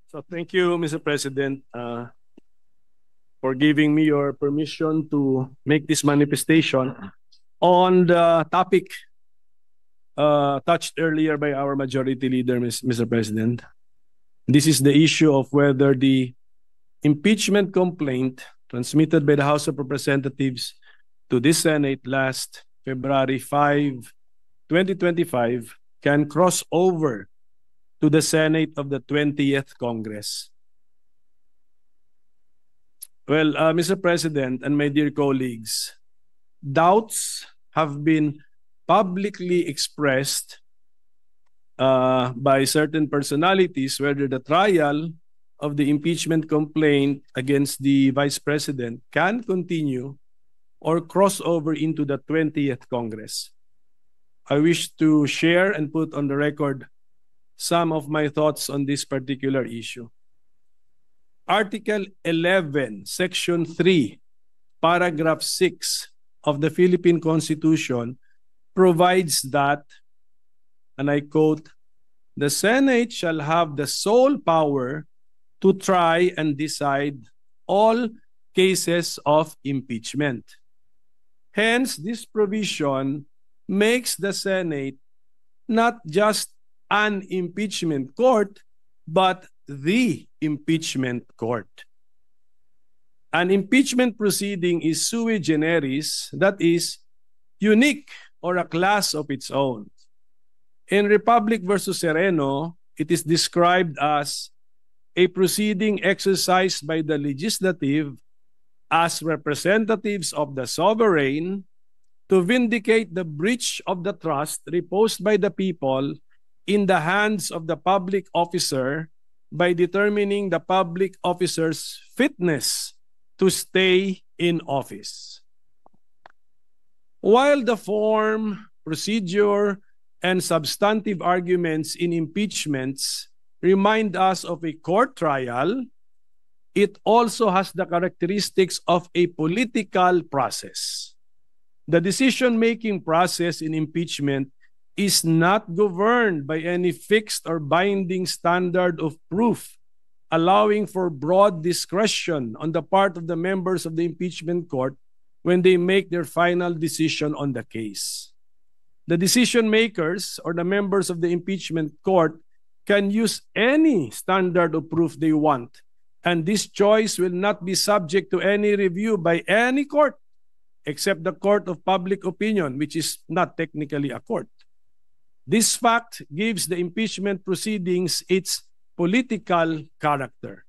So thank you, Mr. President, for giving me your permission to make this manifestation on the topic touched earlier by our majority leader, Mr. President. This is the issue of whether the impeachment complaint transmitted by the House of Representatives to this Senate last February 5, 2025 can cross over to the Senate of the 20th Congress. Well, Mr. President and my dear colleagues, doubts have been publicly expressed by certain personalities whether the trial of the impeachment complaint against the Vice President can continue or cross over into the 20th Congress. I wish to share and put on the record some of my thoughts on this particular issue. Article 11, Section 3, Paragraph 6 of the Philippine Constitution provides that, and I quote, "The Senate shall have the sole power to try and decide all cases of impeachment." Hence, this provision makes the Senate not just an impeachment court, but the impeachment court. An impeachment proceeding is sui generis, that is, unique or a class of its own. In Republic versus Sereno, it is described as a proceeding exercised by the legislative as representatives of the sovereign to vindicate the breach of the trust reposed by the people in the hands of the public officer by determining the public officer's fitness to stay in office. While the form, procedure, and substantive arguments in impeachments remind us of a court trial, it also has the characteristics of a political process. The decision-making process in impeachment is not governed by any fixed or binding standard of proof, allowing for broad discretion on the part of the members of the impeachment court when they make their final decision on the case. The decision makers or the members of the impeachment court can use any standard of proof they want, and this choice will not be subject to any review by any court except the court of public opinion, which is not technically a court. This fact gives the impeachment proceedings its political character.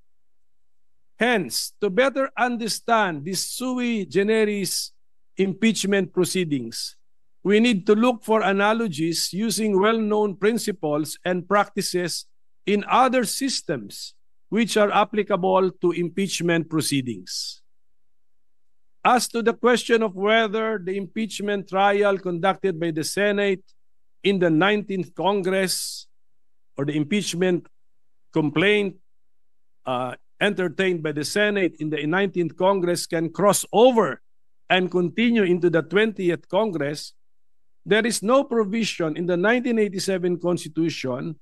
Hence, to better understand these sui generis impeachment proceedings, we need to look for analogies using well-known principles and practices in other systems which are applicable to impeachment proceedings. As to the question of whether the impeachment trial conducted by the Senate in the 19th Congress or the impeachment complaint entertained by the Senate in the 19th Congress can cross over and continue into the 20th Congress, there is no provision in the 1987 Constitution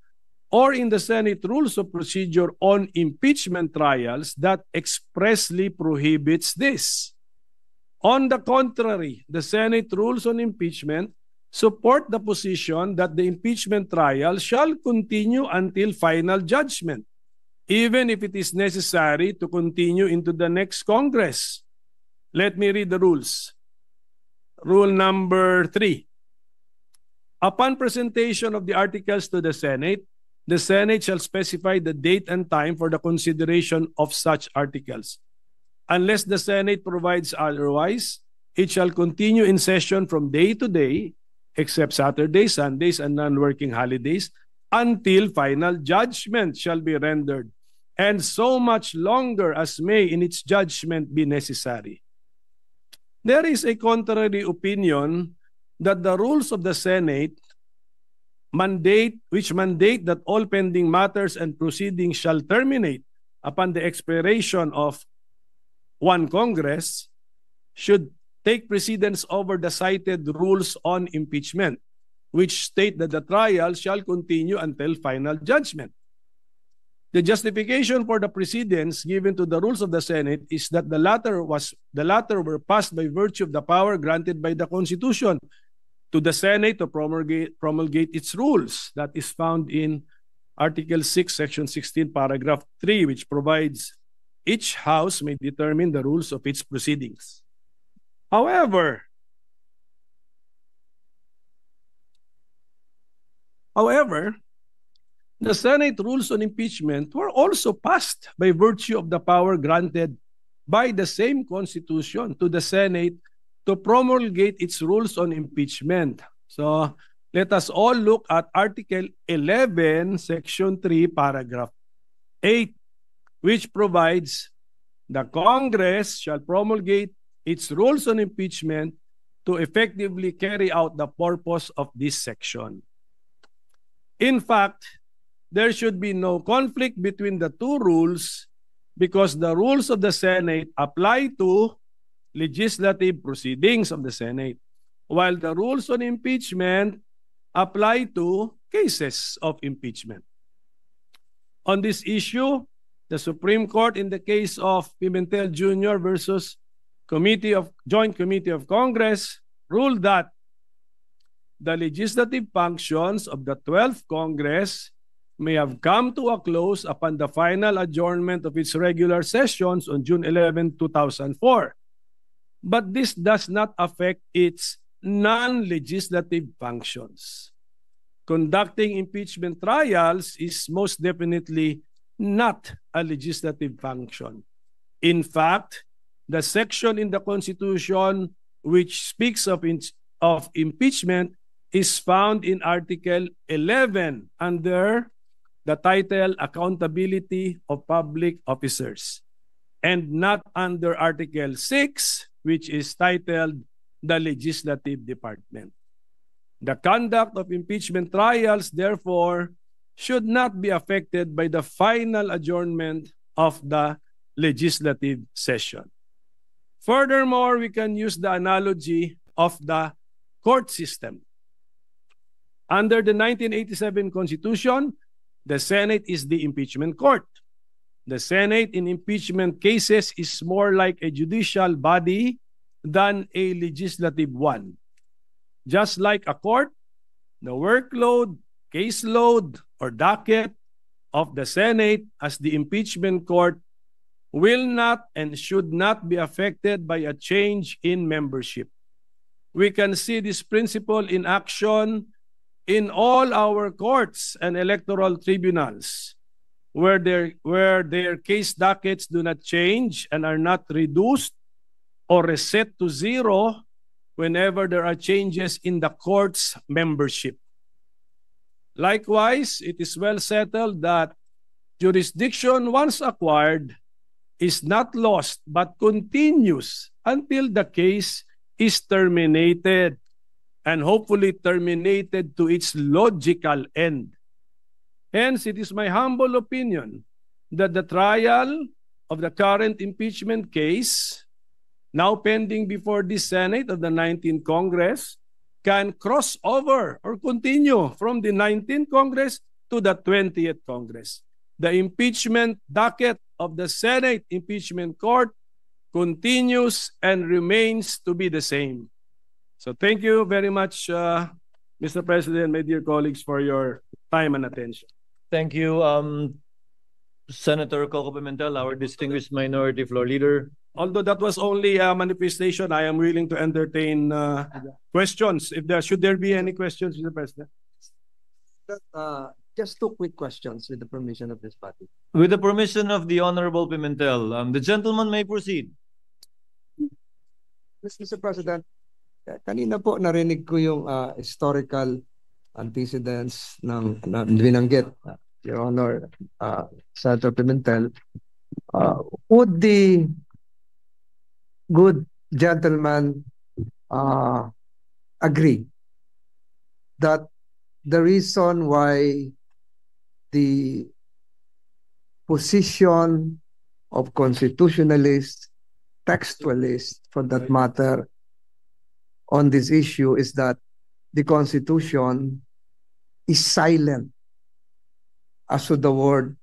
or in the Senate Rules of Procedure on impeachment trials that expressly prohibits this. On the contrary, the Senate Rules on Impeachment support the position that the impeachment trial shall continue until final judgment, even if it is necessary to continue into the next Congress. Let me read the rules. Rule number 3. Upon presentation of the articles to the Senate shall specify the date and time for the consideration of such articles. Unless the Senate provides otherwise, it shall continue in session from day to day, except Saturdays, Sundays, and non-working holidays, until final judgment shall be rendered, and so much longer as may in its judgment be necessary. There is a contrary opinion that the rules of the Senate which mandate that all pending matters and proceedings shall terminate upon the expiration of one Congress should take precedence over the cited rules on impeachment, which state that the trial shall continue until final judgment. The justification for the precedence given to the rules of the Senate is that the latter were passed by virtue of the power granted by the Constitution to the Senate to promulgate its rules. That is found in Article 6, Section 16, Paragraph 3, which provides each House may determine the rules of its proceedings. However, the Senate rules on impeachment were also passed by virtue of the power granted by the same Constitution to the Senate to promulgate its rules on impeachment. So let us all look at Article 11, Section 3, Paragraph 8, which provides the Congress shall promulgate its rules on impeachment to effectively carry out the purpose of this section. In fact, there should be no conflict between the two rules because the rules of the Senate apply to legislative proceedings of the Senate, while the rules on impeachment apply to cases of impeachment. On this issue, the Supreme Court in the case of Pimentel Jr. versus Joint Committee of Congress ruled that the legislative functions of the 12th Congress may have come to a close upon the final adjournment of its regular sessions on June 11, 2004. But this does not affect its non-legislative functions. Conducting impeachment trials is most definitely not a legislative function. In fact, the section in the Constitution which speaks of impeachment is found in Article 11 under the title Accountability of Public Officers, and not under Article 6, which is titled the Legislative Department. The conduct of impeachment trials, therefore, should not be affected by the final adjournment of the legislative session. Furthermore, we can use the analogy of the court system. Under the 1987 Constitution, the Senate is the impeachment court. The Senate in impeachment cases is more like a judicial body than a legislative one. Just like a court, the workload, caseload, or docket of the Senate as the impeachment court will not and should not be affected by a change in membership. We can see this principle in action in all our courts and electoral tribunals, where their case dockets do not change and are not reduced or reset to zero whenever there are changes in the court's membership. Likewise, it is well settled that jurisdiction once acquired is not lost but continues until the case is terminated, and hopefully terminated to its logical end. Hence, it is my humble opinion that the trial of the current impeachment case, now pending before the Senate of the 19th Congress, can cross over or continue from the 19th Congress to the 20th Congress. The impeachment docket of the Senate Impeachment Court continues and remains to be the same. So thank you very much, Mr. President, my dear colleagues, for your time and attention. Thank you, Senator Coco Pimentel, our distinguished Minority Floor Leader. Although that was only a manifestation, I am willing to entertain questions. Should there be any questions, Mr. President? Just two quick questions with the permission of this body. With the permission of the Honorable Pimentel, the gentleman may proceed. Mr. President, kanina po narinig ko yung historical antecedents ng binanggit, Your Honor, Senator Pimentel. Would the good gentleman agree that the reason why the position of constitutionalists, textualists for that matter, on this issue is that the Constitution is silent as to the word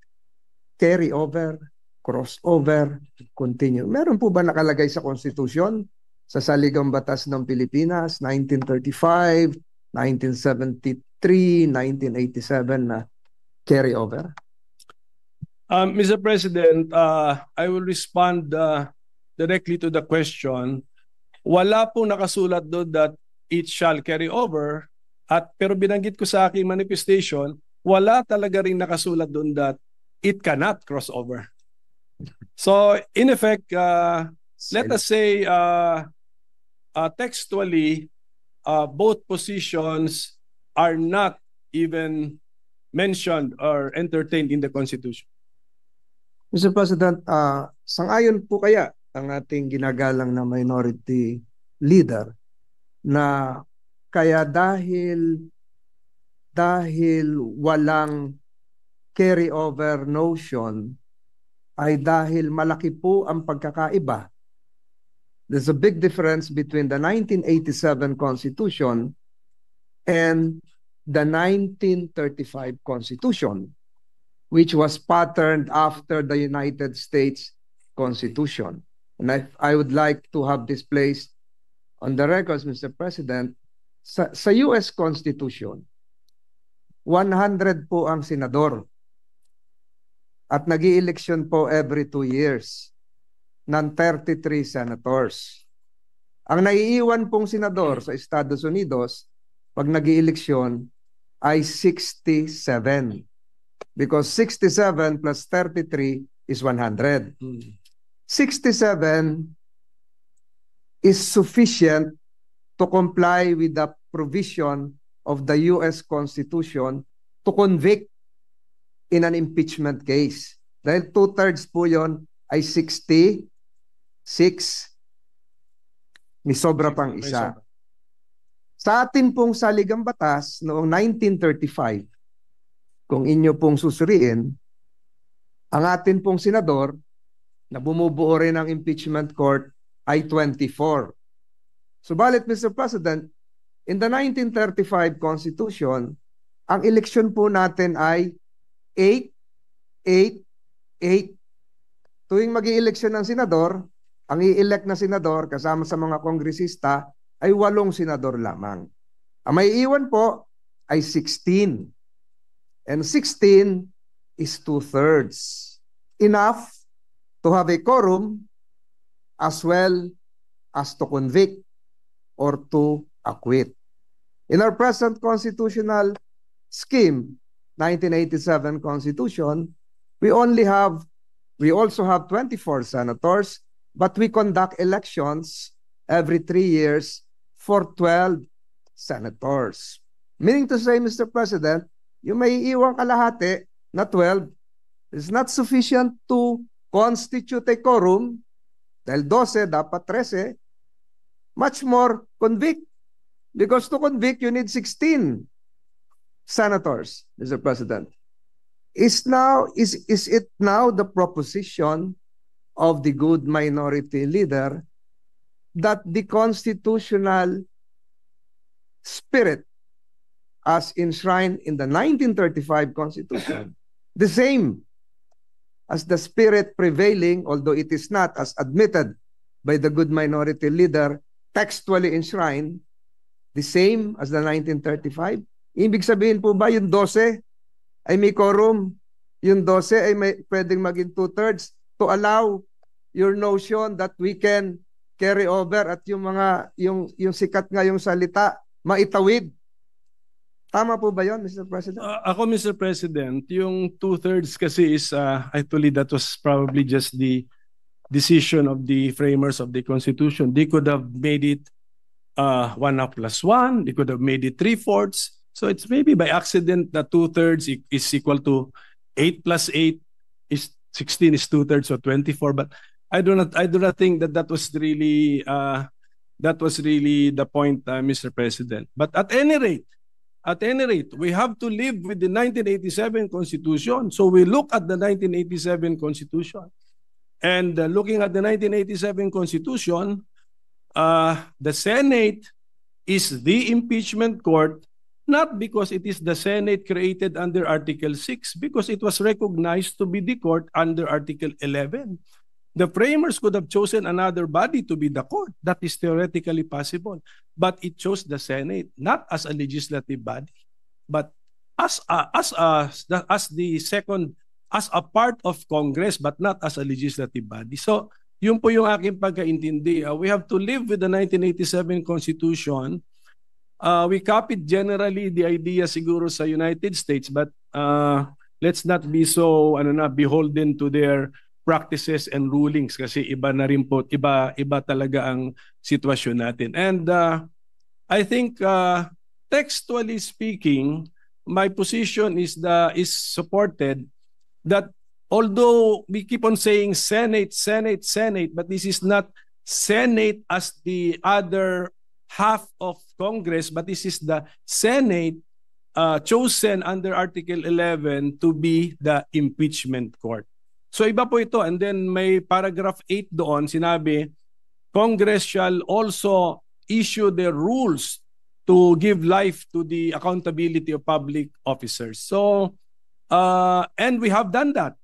carry over, crossover, continue. Meron po ba nakalagay sa Constitution, sa Saligang Batas ng Pilipinas, 1935, 1973, 1987 na carry over? Mr. President, I will respond directly to the question. Wala pong nakasulat doon that it shall carry over, pero binanggit ko sa aking manifestation, wala talaga rin nakasulat doon that it cannot cross over. So, in effect, let us say textually, both positions are not even mentioned or entertained in the Constitution. Mr. President, sang-ayon po kaya ang ating ginagalang na minority leader na kaya dahil walang carry over notion ay dahil malaki po ang pagkakaiba. There's a big difference between the 1987 Constitution and the 1935 Constitution, which was patterned after the United States Constitution. And I would like to have this placed on the records, Mr. President. Sa US Constitution, 100 po ang senador. At nag-i-eleksyon po every 2 years ng 33 senators. Ang naiiwan pong senador sa Estados Unidos pag nag-i-eleksyon ay 67. Because 67 plus 33 is 100. 67 is sufficient to comply with the provision of the US Constitution to convict in an impeachment case. Dahil 2/3 po yun ay 66. May sobra pang isa. Sa atin pong saligang batas noong 1935, kung inyo pong susuriin, ang atin pong senador na bumubuo rin ng impeachment court ay 24. Subalit, Mr. President, in the 1935 Constitution, ang eleksyon po natin ay 8, 8, 8. Tuwing mag-i-eleksyon ng senador, ang i-elect na senador kasama sa mga kongresista ay 8 senador lamang. Ang may iwan po ay 16. And 16 is 2/3. Enough to have a quorum as well as to convict or to acquit. In our present constitutional scheme, 1987 Constitution, we also have 24 senators, but we conduct elections every 3 years for 12 senators. Meaning to say, Mr. President, yung may iwang kalahati na 12 is not sufficient to constitute a quorum, dahil 12, dapat 13, much more convict. Because to convict, you need 16 senators, Mr. President. Is it now the proposition of the good minority leader that the constitutional spirit as enshrined in the 1935 Constitution, the same as the spirit prevailing, although it is not as admitted by the good minority leader, textually enshrined, the same as the 1935? Ibig sabihin po ba yung 12 ay may quorum? Yung 12 ay pwedeng maging 2/3 to allow your notion that we can carry over at yung sikat nga yung salita, maitawid. Tama po ba yun, Mr. President? Ako, Mr. President, yung 2/3 kasi is actually that was probably just the decision of the framers of the Constitution. They could have made it 1+1. They could have made it 3/4. So it's maybe by accident that 2/3 is equal to 8 + 8 is 16 is 2/3, so 24. But I do not think that was really the point, Mr. President. But at any rate, we have to live with the 1987 Constitution. So we look at the 1987 Constitution. And looking at the 1987 Constitution, the Senate is the impeachment court Not because it is the Senate created under Article 6, because it was recognized to be the court under Article 11. The framers could have chosen another body to be the court. That is theoretically possible. But it chose the Senate, not as a legislative body, but as a part of Congress, but not as a legislative body. So, yun po yung aking pagkaintindi. We have to live with the 1987 Constitution. We copied generally the idea siguro sa United States, but let's not be so beholden to their practices and rulings kasi iba na rin po, iba talaga ang sitwasyon natin. And I think textually speaking, my position is supported that although we keep on saying Senate, but this is not Senate as the other half of Congress, but this is the Senate chosen under Article 11 to be the impeachment court. So iba po ito. And then may paragraph 8 doon, sinabi, Congress shall also issue the rules to give life to the accountability of public officers. So, and we have done that.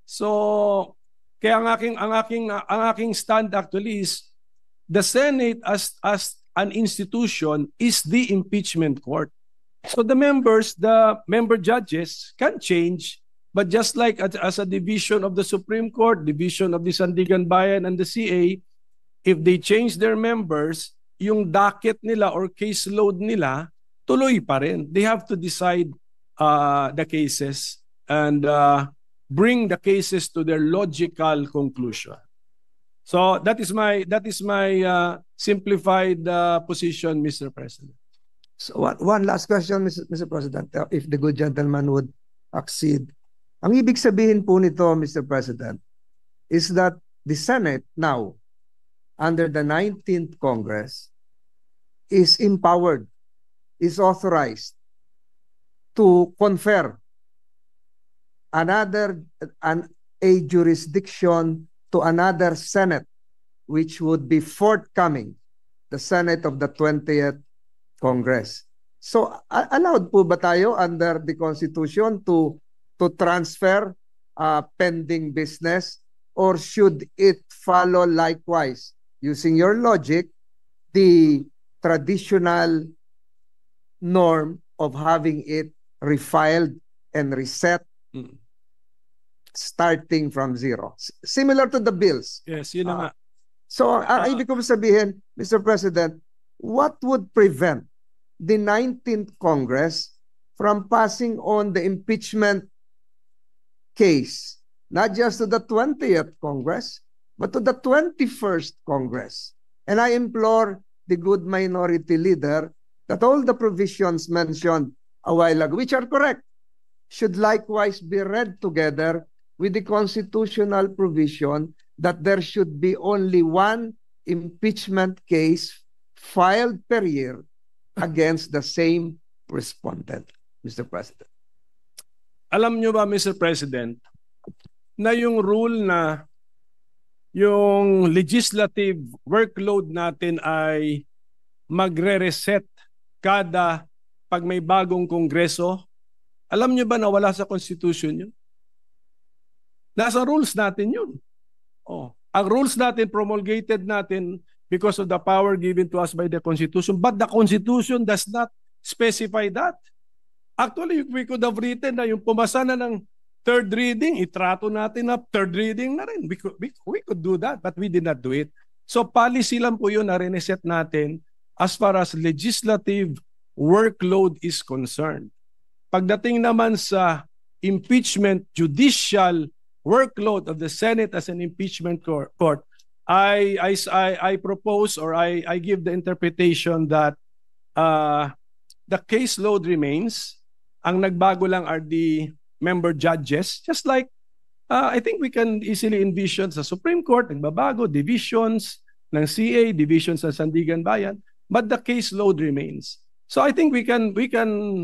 So, kaya ang aking stand actually is the Senate as an institution is the impeachment court. So the member judges can change, but just like as a division of the Supreme Court, division of the Sandigan Bayan and the CA, if they change their members, yung docket nila or caseload nila, tuloy pa rin. They have to decide the cases and bring the cases to their logical conclusion. So that is my simplified position, Mr. President. So one last question, Mr. President, if the good gentleman would accede. Ang ibig sabihin po nito, Mr. President, is that the Senate now, under the 19th Congress, is empowered, is authorized to confer a jurisdiction to another Senate, which would be forthcoming, the Senate of the 20th Congress. So, allowed po ba tayo under the Constitution to transfer pending business, or should it follow likewise, using your logic, the traditional norm of having it refiled and reset starting from zero? Similar to the bills. Yes, yun na nga. So, ibig ko sabihin, Mr. President, what would prevent the 19th Congress from passing on the impeachment case, not just to the 20th Congress, but to the 21st Congress? And I implore the good minority leader that all the provisions mentioned a while ago, which are correct, should likewise be read together with the constitutional provision that there should be only one impeachment case filed per year against the same respondent, Mr. President. Alam nyo ba, Mr. President, na yung rule na yung legislative workload natin ay magre-reset pag may bagong kongreso? Alam nyo ba na wala sa Constitution yun? Nasa rules natin yun. Ang rules natin, promulgated natin because of the power given to us by the Constitution. But the Constitution does not specify that. Actually, we could have written na yung pumasa na ng third reading, itrato natin na third reading na rin. We could do that, but we did not do it. So policy lang po yun na reset natin as far as legislative workload is concerned. Pagdating naman sa impeachment judicial workload of the Senate as an impeachment court, I propose, or I give the interpretation that the caseload remains. Ang nagbago lang are the member judges. Just like, I think we can easily envision sa Supreme Court, nagbabago, divisions ng CA, divisions ng Sandigan Bayan, but the caseload remains. So I think we can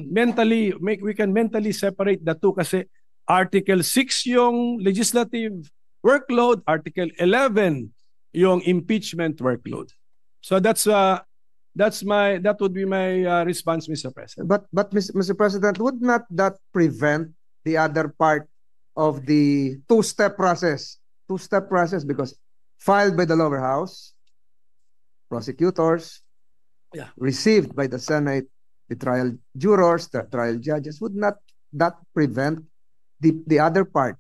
mentally separate the two kasi Article 6 yung legislative workload, Article 11 yung impeachment workload. So that's That would be my response, Mr. President. But Mr. President, would not that prevent the other part of the two-step process? Two-step process, because filed by the lower house, prosecutors, received by the Senate, the trial jurors, the trial judges. Would not that prevent the other part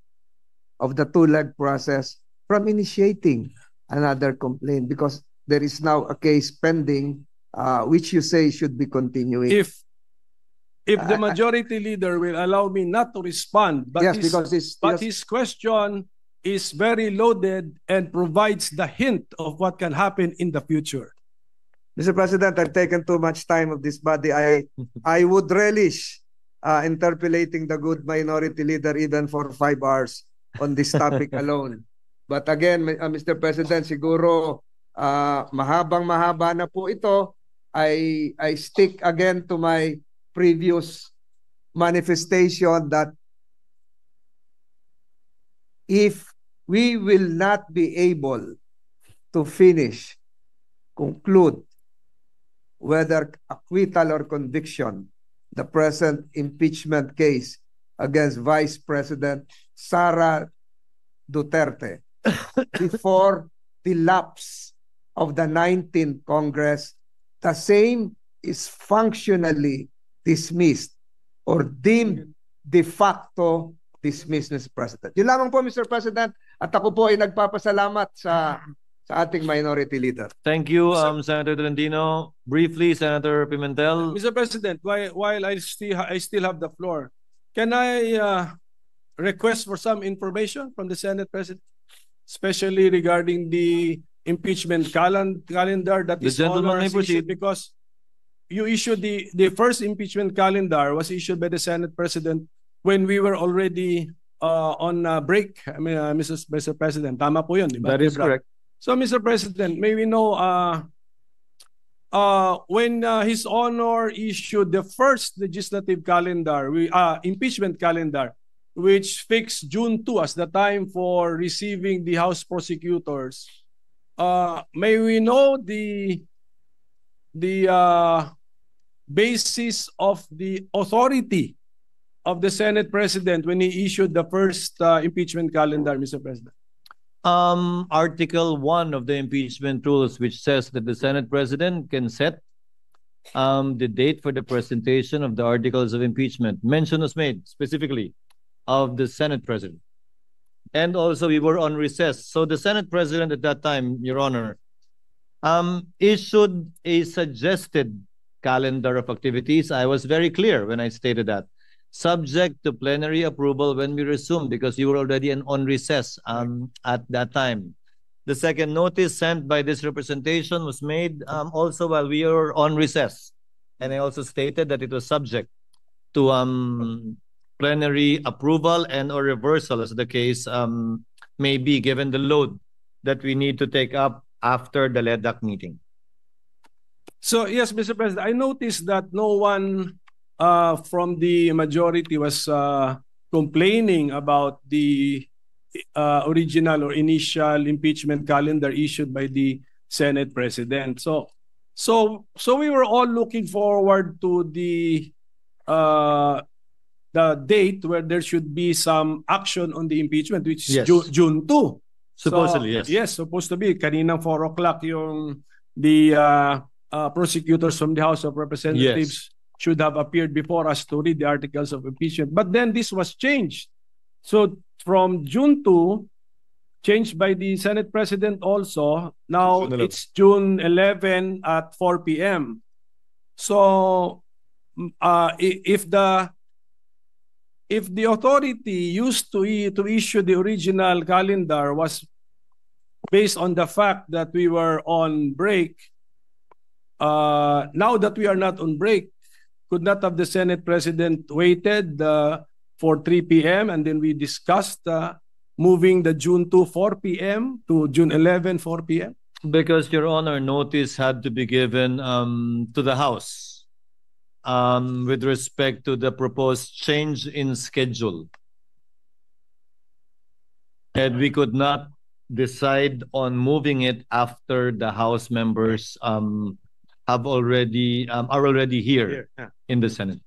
of the two-leg process from initiating another complaint? Because there is now a case pending, which you say should be continuing. If the majority leader will allow me not to respond, but yes, because his question is very loaded and provides the hint of what can happen in the future. Mr. President, I've taken too much time of this body. I would relish interpolating the good minority leader even for 5 hours on this topic alone. But again, Mr. President, siguro mahaba na po ito. I stick again to my previous manifestation that if we will not be able to conclude whether acquittal or conviction, the present impeachment case against Vice President Sara Duterte before the lapse of the 19th Congress, the same is functionally dismissed or deemed de facto dismissed, Mr. President. Yun lamang po, Mr. President, at ako po ay nagpapasalamat sa ating minority leader. Thank you, Senator Tolentino. Briefly, Senator Pimentel. Mr. President, while I still have the floor, can I request for some information from the Senate President, especially regarding the impeachment calendar that is issued, because you issued the first impeachment calendar was issued by the Senate President when we were already on break. I mean, Mr. President, tama po yun, di ba? That is correct. So, Mr. President, may we know when His Honor issued the first legislative calendar, impeachment calendar, which fixed June 2 as the time for receiving the House prosecutors, may we know the basis of the authority of the Senate President when he issued the first impeachment calendar, Mr. President? Article 1 of the impeachment rules, which says that the Senate President can set the date for the presentation of the articles of impeachment. Mention was made specifically of the Senate President. And also we were on recess. So the Senate President at that time, Your Honor, issued a suggested calendar of activities. I was very clear when I stated that. Subject to plenary approval when we resume, because you were already on recess at that time. The second notice sent by this representation was made also while we were on recess. And I also stated that it was subject to plenary approval and or reversal, as the case may be, given the load that we need to take up after the LEDAC meeting. So, yes, Mr. President, I noticed that no one from the majority was complaining about the original or initial impeachment calendar issued by the Senate President. So we were all looking forward to the date where there should be some action on the impeachment, which is Yes. June 2. Supposedly, yes. Yes, supposed to be. Kaninang 4 o'clock yung the prosecutors from the House of Representatives should have appeared before us to read the articles of impeachment. But then this was changed. So from June 2, changed by the Senate President also, now June 11. it's June 11 at 4 p.m. So if the authority used to issue the original calendar was based on the fact that we were on break, now that we are not on break, could not have the Senate President waited for 3 p.m. and then we discussed moving the June 2 4 p.m. to June 11 4 p.m.? Because, Your Honor, notice had to be given to the House with respect to the proposed change in schedule. And we could not decide on moving it after the House members are already here Yeah. in the Senate.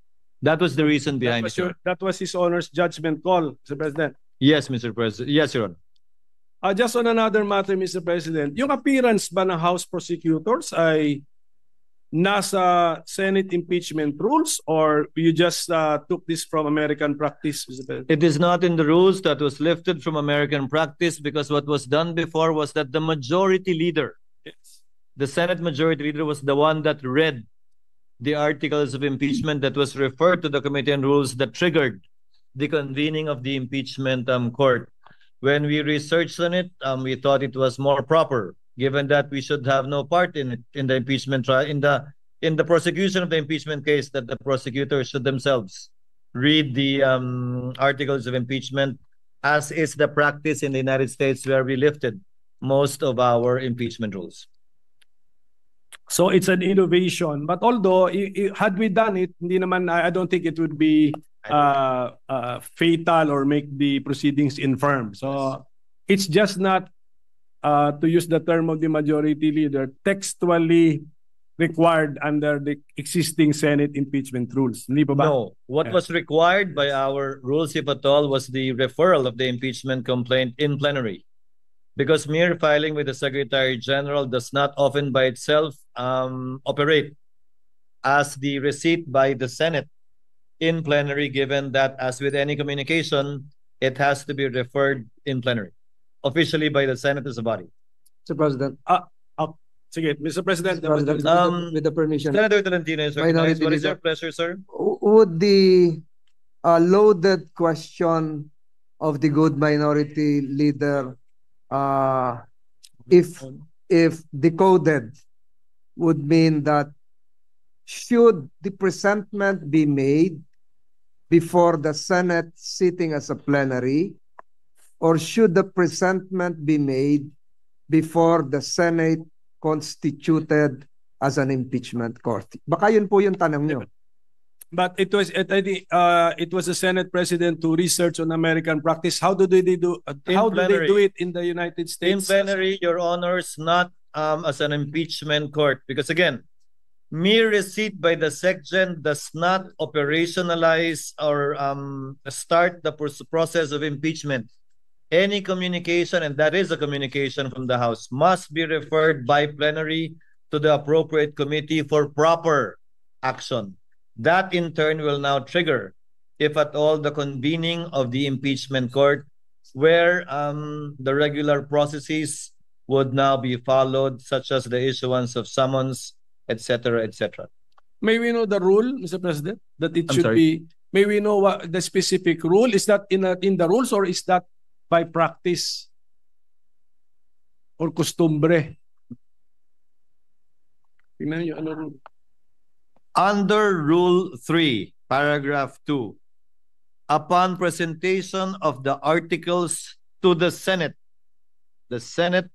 That was the reason behind it. That was His Honor's judgment call, Mr. President. Yes, Mr. President. Yes, Your Honor. Just on another matter, Mr. President, yung appearance ba ng House prosecutors ay nasa Senate impeachment rules or you just took this from American practice, Mr. President? It is not in the rules. That was lifted from American practice because what was done before was that the majority leader, Yes. the Senate majority leader, was the one that read the articles of impeachment that was referred to the Committee on Rules that triggered the convening of the impeachment court. When we researched on it, we thought it was more proper, given that we should have no part in it, in the impeachment trial, in the prosecution of the impeachment case, that the prosecutors should themselves read the articles of impeachment, as is the practice in the United States, where we lifted most of our impeachment rules. So it's an innovation. But although, had we done it, hindi naman, I don't think it would be fatal or make the proceedings infirm. So it's just not, to use the term of the majority leader, textually required under the existing Senate impeachment rules. Hindi pa ba? No. What was required by our rules, if at all, was the referral of the impeachment complaint in plenary. Because mere filing with the Secretary General does not often by itself operate as the receipt by the Senate in plenary, given that, as with any communication, it has to be referred in plenary, officially by the Senate as a body. Mr. President. Sige, Mr. President. Mr. President, with the permission. Senator Tolentino is recognized. What is your pleasure, sir? Would the loaded question of the good minority leader, if decoded, would mean that should the presentment be made before the Senate sitting as a plenary, or should the presentment be made before the Senate constituted as an impeachment court? Baka yun po yung tanong nyo. But it was the Senate President to research on American practice. How do they do it in the United States? In plenary, Your Honors, not as an impeachment court, because again, mere receipt by the SecGen does not operationalize or start the process of impeachment. Any communication, and that is a communication from the House, must be referred by plenary to the appropriate committee for proper action. That in turn will now trigger, if at all, the convening of the impeachment court, where the regular processes would now be followed, such as the issuance of summons, etc., etc. May we know the rule, Mr. President, that it should be? May we know what the specific rule is? That in the rules, or is that by practice or costumbre? Tingnan niyo ano rule. Under Rule 3, Paragraph 2, upon presentation of the articles to the Senate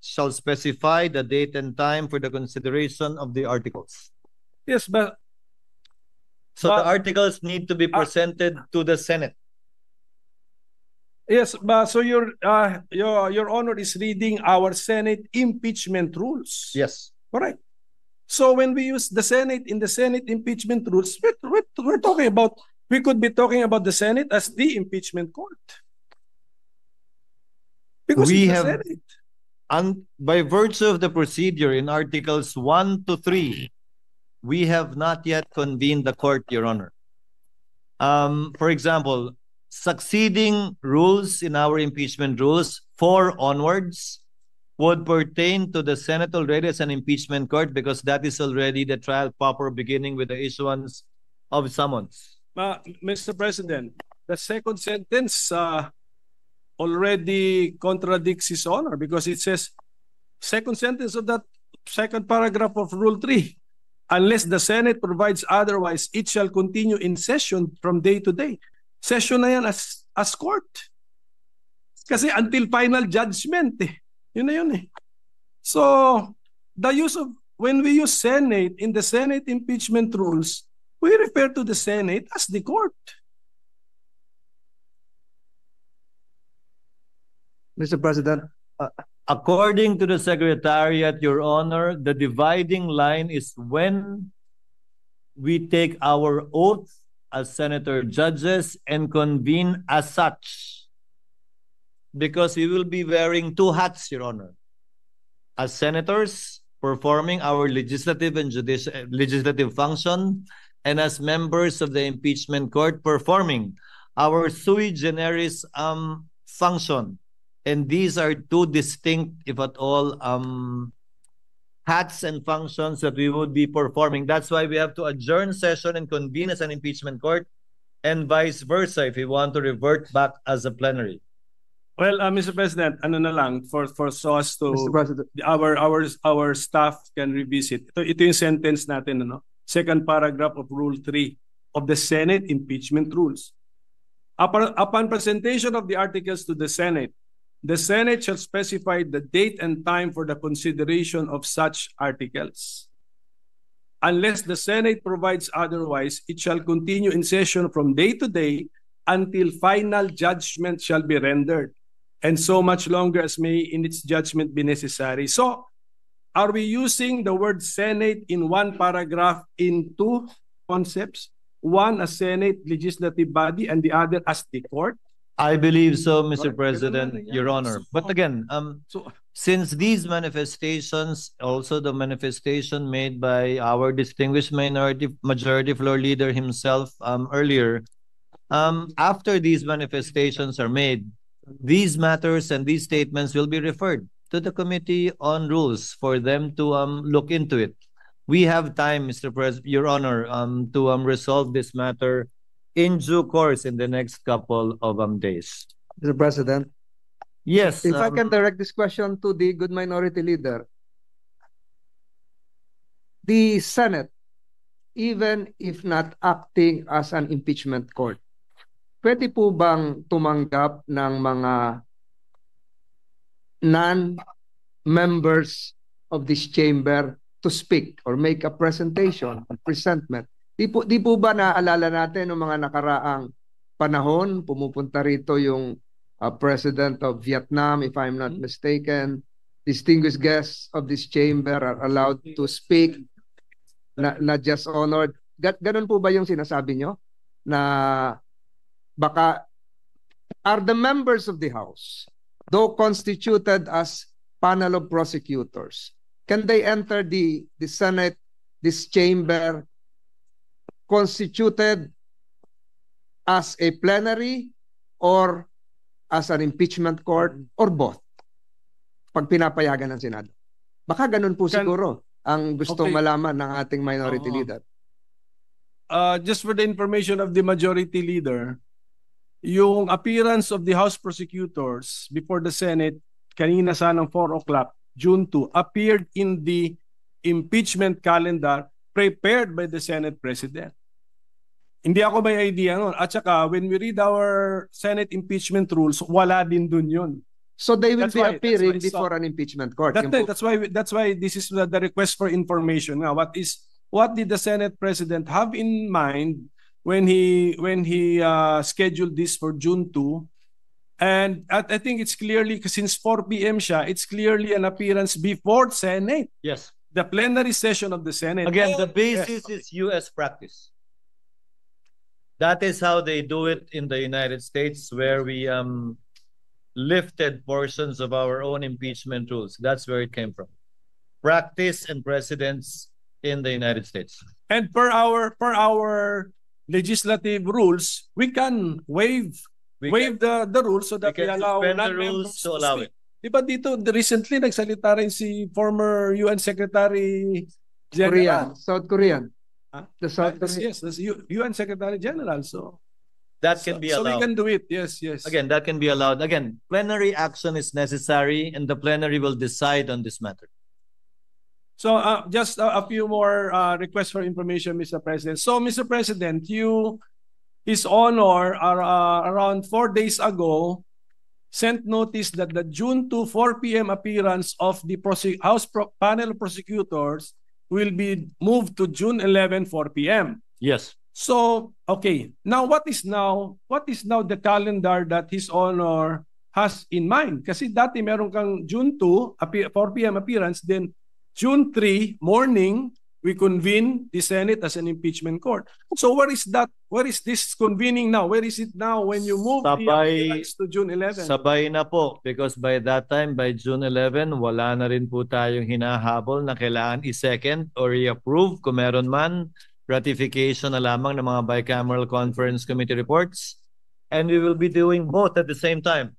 shall specify the date and time for the consideration of the articles. Yes, but the articles need to be presented to the Senate. Yes, but so your Honor is reading our Senate impeachment rules. Yes. Correct. So when we use the Senate in the Senate impeachment rules, we're talking about, we could be talking about the Senate as the impeachment court. Because we it's the have, Senate. And by virtue of the procedure in Articles 1 to 3, we have not yet convened the court, Your Honor. For example, succeeding rules in our impeachment rules, 4 onwards, would pertain to the Senate already as an impeachment court, because that is already the trial proper, beginning with the issuance of summons. Mr. President, the second sentence already contradicts His Honor, because it says, second sentence of that second paragraph of Rule 3, unless the Senate provides otherwise, it shall continue in session from day to day. Session na yan as court. Kasi until final judgment eh. Yun na yun eh. So, the use of, when we use Senate in the Senate impeachment rules, we refer to the Senate as the court. Mr. President, According to the Secretariat, Your Honor, the dividing line is when we take our oath as senator judges and convene as such. Because we will be wearing two hats, Your Honor. As senators, performing our legislative and legislative function, and as members of the impeachment court, performing our sui generis function. And these are two distinct, if at all, hats and functions that we would be performing. That's why we have to adjourn session and convene as an impeachment court, and vice versa if we want to revert back as a plenary. Well, Mr. President, ano na lang for so as to Mr. President. our staff can revisit. Ito yung sentence natin, ano? Second paragraph of Rule 3 of the Senate impeachment rules. Upon presentation of the articles to the Senate shall specify the date and time for the consideration of such articles. Unless the Senate provides otherwise, it shall continue in session from day to day until final judgment shall be rendered, and so much longer as may in its judgment be necessary. So, are we using the word Senate in one paragraph in two concepts? One as Senate legislative body and the other as the court? I believe so, Mr. President, Your Honor. But again, since these manifestations, also the manifestation made by our distinguished majority floor leader himself earlier, after these manifestations are made, these matters and these statements will be referred to the Committee on Rules for them to look into it. We have time, Mr. President, Your Honor, to resolve this matter in due course in the next couple of days. Mr. President, yes. if I can direct this question to the good minority leader, the Senate, even if not acting as an impeachment court, pwede po bang tumanggap ng mga non-members of this chamber to speak or make a presentation, a presentment? Di po ba naaalala natin ng mga nakaraang panahon, pumupunta rito yung President of Vietnam, if I'm not mistaken, distinguished guests of this chamber are allowed to speak, not just honored. Ganun po ba yung sinasabi nyo? Na baka are the members of the House, though constituted as panel of prosecutors, can they enter the Senate, this chamber, constituted as a plenary or as an impeachment court or both pag pinapayagan ng Senado? Baka ganun po siguro ang gustong malaman ng ating minority leader. Just for the information of the majority leader, yung appearance of the House prosecutors before the Senate kanina sanang 4 o'clock, June 2, appeared in the impeachment calendar prepared by the Senate President. Hindi ako may idea nun. At saka, when we read our Senate impeachment rules, wala din dun yun. So they will be appearing before an impeachment court. That's why this is the request for information. Now, what did the Senate President have in mind when he scheduled this for June 2? And I think it's clearly, since 4 p.m. siya, it's clearly an appearance before Senate. Yes. The plenary session of the Senate. Again, the basis is U.S. practice. That is how they do it in the United States, where we lifted portions of our own impeachment rules. That's where it came from. Practice and precedents in the United States. And per our legislative rules, we can waive the rules so that we allow non-members to allow it. Diba dito, recently nagsalita rin si former UN Secretary General. South Korean. The South Korean. Yes, the UN Secretary General. So that can be allowed. So we can do it. Yes. Again, that can be allowed. Again, plenary action is necessary, and the plenary will decide on this matter. So just a few more requests for information, Mr. President. So, Mr. President, His Honor, around 4 days ago, sent notice that the June 2, 4 p.m. appearance of the House panel of prosecutors will be moved to June 11, 4 p.m. Yes. So, okay. Now, what is now the calendar that His Honor has in mind. Kasi dati meron kang June 2, 4 p.m. appearance, then June 3, morning, we convene the Senate as an impeachment court. So where is that? Where is this convening now? Where is it now when you move the appearance to June 11? Sabay na po, because by that time, by June 11, wala na rin po tayong hinahabol na kailangan i-second or i-approve kung meron man, ratification na lamang ng mga bicameral conference committee reports. And we will be doing both at the same time.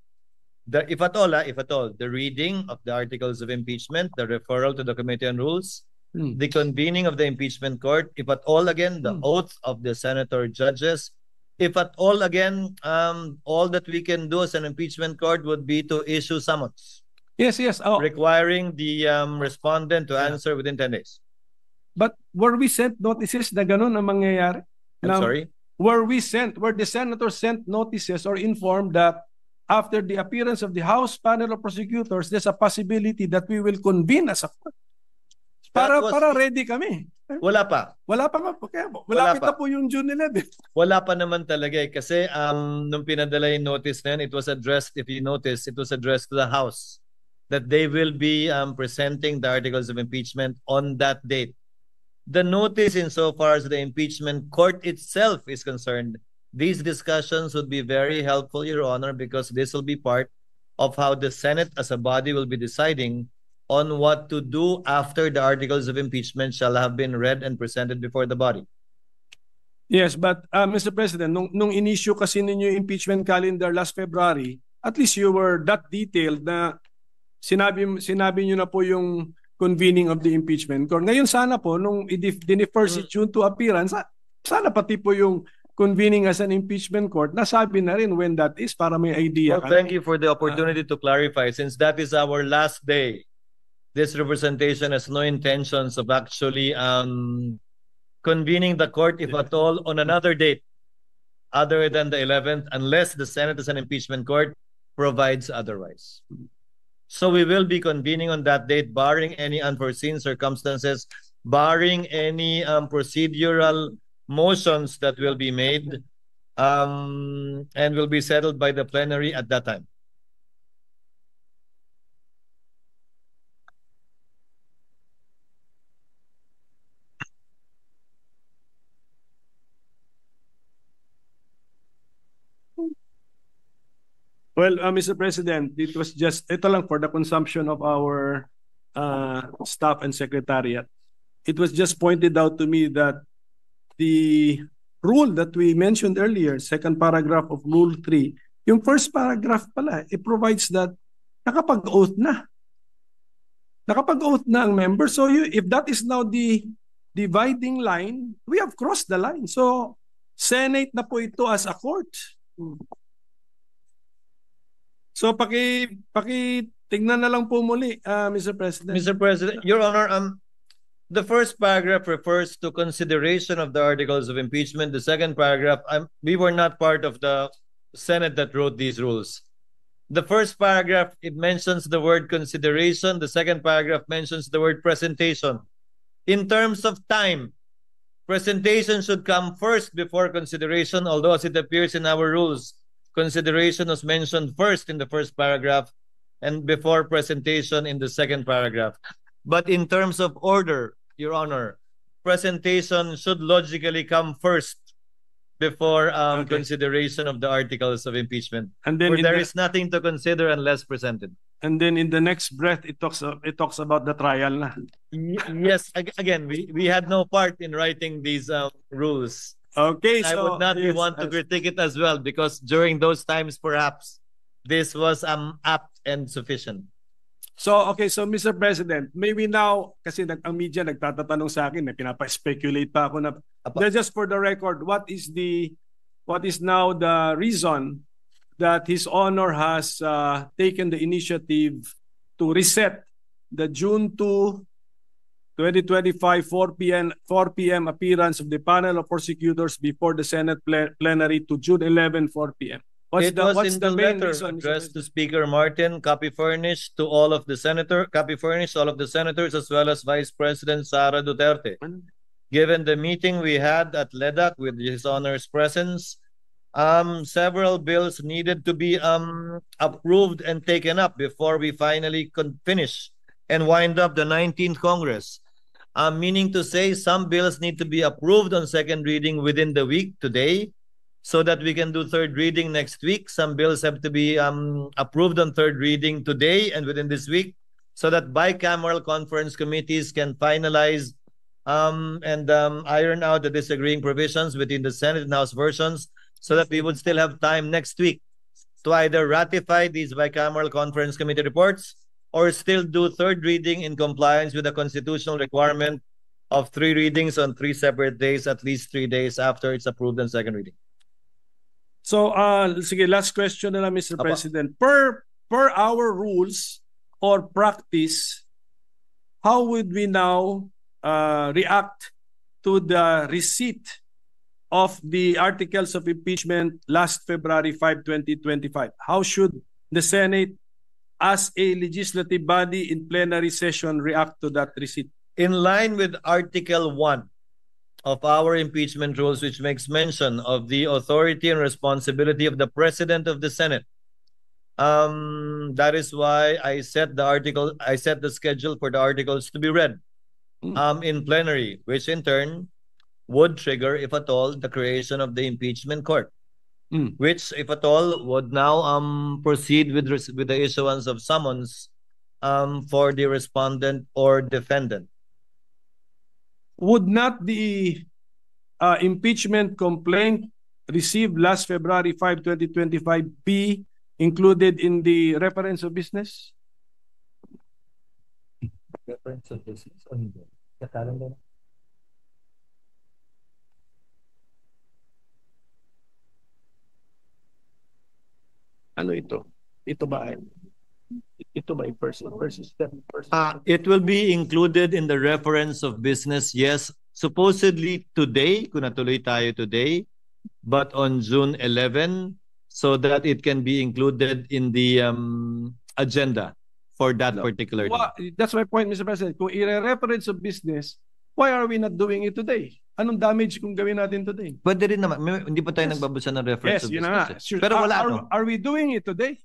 If at all, the reading of the articles of impeachment, the referral to the Committee on Rules, the convening of the impeachment court, if at all again, the oath of the senator judges, if at all again, all that we can do as an impeachment court would be to issue summons. Yes. Requiring the respondent to answer within 10 days. But were we sent notices na ganun ang mangyayari? I'm sorry? Were the senators sent notices or informed that after the appearance of the House panel of prosecutors, there's a possibility that we will convene as a court? Para ready kami. Wala pa. Wala pa nga po. Kaya malapit na po yung June 11. Wala pa naman talaga eh. Kasi nung pinadala yung notice na yun, it was addressed, if you notice, it was addressed to the House that they will be presenting the articles of impeachment on that date. The notice, insofar as the impeachment court itself is concerned, these discussions would be very helpful, Your Honor, because this will be part of how the Senate as a body will be deciding on what to do after the articles of impeachment shall have been read and presented before the body. Yes, but Mr. President, nung in-issue kasi ninyo yung impeachment calendar last February, at least you were that detailed na sinabi nyo na po yung convening of the impeachment court. Ngayon sana po, nung i-defer si June to appearance, sana pati po yung convening as an impeachment court, nasabi na rin when that is para may idea. Well, thank you for the opportunity to clarify. Since that is our last day, this representation has no intentions of actually convening the court, if at all, on another date other than the 11th, unless the Senate as an impeachment court provides otherwise. So we will be convening on that date, barring any unforeseen circumstances, barring any procedural motions that will be made and will be settled by the plenary at that time. Well, Mr. President, it was just, ito lang for the consumption of our staff and secretariat. It was just pointed out to me that the rule that we mentioned earlier, second paragraph of Rule 3, yung first paragraph pala, it provides that nakapag-oath na. Nakapag-oath na ang member. So if that is now the dividing line, we have crossed the line. So Senate na po ito as a court. So tingnan na lang po muli, Mr. President. Mr. President, Your Honor, the first paragraph refers to consideration of the articles of impeachment. The second paragraph, we were not part of the Senate that wrote these rules. The first paragraph, it mentions the word consideration. The second paragraph mentions the word presentation. In terms of time, presentation should come first before consideration, although as it appears in our rules, consideration was mentioned first in the first paragraph and before presentation in the second paragraph. But in terms of order, Your Honor, presentation should logically come first before consideration of the articles of impeachment. And then there is nothing to consider unless presented. And then in the next breath, it talks about the trial na. Yes, again, we had no part in writing these rules. Okay, I would not want to critique it as well because during those times, perhaps, this was apt and sufficient. So, okay, so Mr. President, maybe now, kasi ang media nagtatatanong sa akin, pinapa-speculate pa ako na, just for the record, what is now the reason that His Honor has taken the initiative to reset the June 2, 2025 4 p.m. appearance of the panel of prosecutors before the Senate plenary to June 11, 4 p.m. What's the main reason addressed to Speaker Martin, copy furnished to all of the senators as well as Vice President Sara Duterte. Given the meeting we had at LEDAC with His Honor's presence, several bills needed to be approved and taken up before we finally finish and wind up the 19th Congress. Meaning to say some bills need to be approved on second reading within the week today so that we can do third reading next week. Some bills have to be approved on third reading today and within this week so that bicameral conference committees can finalize and iron out the disagreeing provisions within the Senate and House versions so that we would still have time next week to either ratify these bicameral conference committee reports or still do third reading in compliance with the constitutional requirement of 3 readings on 3 separate days, at least 3 days after it's approved on second reading. So, sige, last question na lang, Mr. Apa. President. Per our rules or practice, how would we now react to the receipt of the articles of impeachment last February 5, 2025? How should the Senate, as a legislative body in plenary session, react to that receipt? In line with Article 1 of our impeachment rules, which makes mention of the authority and responsibility of the President of the Senate. That is why I set the schedule for the articles to be read in plenary, which in turn would trigger, if at all, the creation of the impeachment court, which, if at all, would now proceed with the issuance of summons for the respondent or defendant. Would not the impeachment complaint received last February 5, 2025 be included in the reference of business? Reference of business or hindi? Calendar. Ano ito? Ito ba a person versus that person? It will be included in the reference of business, yes. Supposedly today, kung natuloy tayo today, but on June 11, so that it can be included in the agenda for that particular day. That's my point, Mr. President. Kung i-reference of business, why are we not doing it today? Anong damage kung gawin natin today? Pwede rin naman. Hindi pa tayo nagbabasa ng reference of Yes, yun business. na nga. Sure. Pero wala no? Are we doing it today?